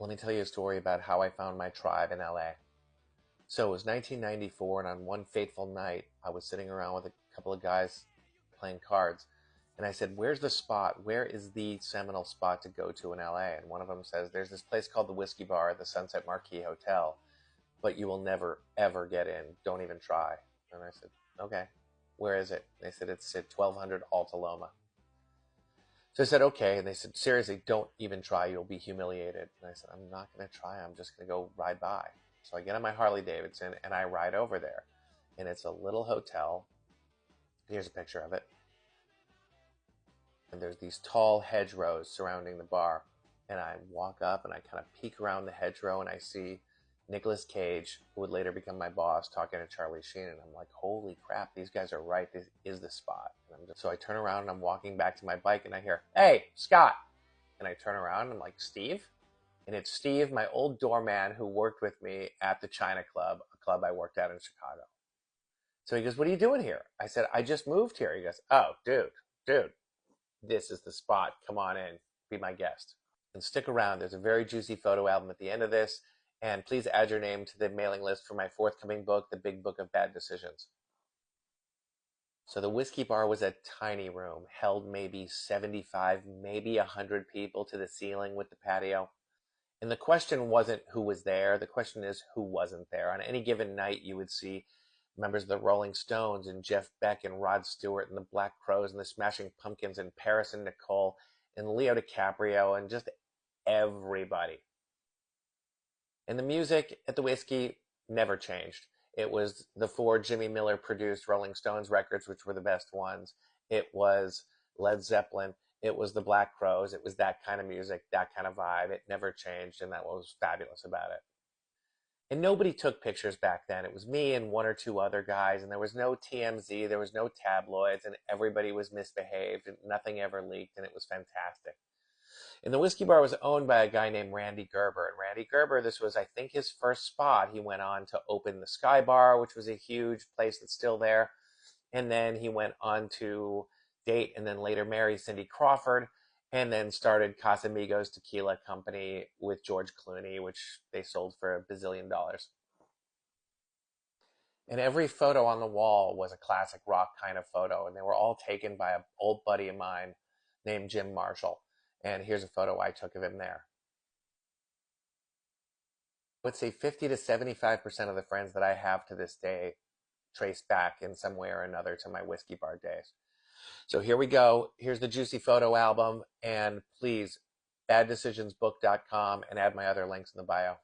Let me tell you a story about how I found my tribe in LA. So it was 1994, and on one fateful night, I was sitting around with a couple of guys playing cards. And I said, "Where's the spot? Where is the seminal spot to go to in LA?" And one of them says, "There's this place called the Whiskey Bar at the Sunset Marquis Hotel, but you will never, ever get in. Don't even try." And I said, "Okay, where is it?" They said, "It's at 1200 Alta Loma." So I said, "Okay." And they said, "Seriously, don't even try. You'll be humiliated." And I said, "I'm not going to try. I'm just going to go ride by." So I get on my Harley Davidson and I ride over there. And it's a little hotel. Here's a picture of it. And there's these tall hedgerows surrounding the bar. And I walk up and I kind of peek around the hedgerow and I see Nicolas Cage, who would later become my boss, talking to Charlie Sheen. And I'm like, holy crap, these guys are right. This is the spot. So I turn around and I'm walking back to my bike and I hear, "Hey, Scott." And I turn around and I'm like, "Steve?" And it's Steve, my old doorman who worked with me at the China Club, a club I worked at in Chicago. So he goes, "What are you doing here?" I said, "I just moved here." He goes, "Oh, dude, this is the spot. Come on in, be my guest. And stick around. There's a very juicy photo album at the end of this. And please add your name to the mailing list for my forthcoming book, The Big Book of Bad Decisions. So the whiskey bar was a tiny room, held maybe 75, maybe 100 people to the ceiling with the patio. And the question wasn't who was there. The question is who wasn't there. On any given night, you would see members of the Rolling Stones and Jeff Beck and Rod Stewart and the Black Crowes and the Smashing Pumpkins and Paris and Nicole and Leo DiCaprio and just everybody. And the music at the whiskey never changed. It was the four Jimmy Miller produced Rolling Stones records, which were the best ones. It was Led Zeppelin. It was the Black Crowes. It was that kind of music, that kind of vibe. It never changed, and that was fabulous about it. And nobody took pictures back then. It was me and one or two other guys, and there was no TMZ, there was no tabloids, and everybody was misbehaved, and nothing ever leaked, and it was fantastic. And the whiskey bar was owned by a guy named Randy Gerber. And Randy Gerber, this was, I think, his first spot. He went on to open the Sky Bar, which was a huge place that's still there. And then he went on to date and then later marry Cindy Crawford. And then started Casamigos Tequila Company with George Clooney, which they sold for $1 bazillion. And every photo on the wall was a classic rock kind of photo. And they were all taken by an old buddy of mine named Jim Marshall. And here's a photo I took of him there. I would say 50 to 75% of the friends that I have to this day trace back in some way or another to my whiskey bar days. So here we go. Here's the juicy photo album. And please, baddecisionsbook.com and add my other links in the bio.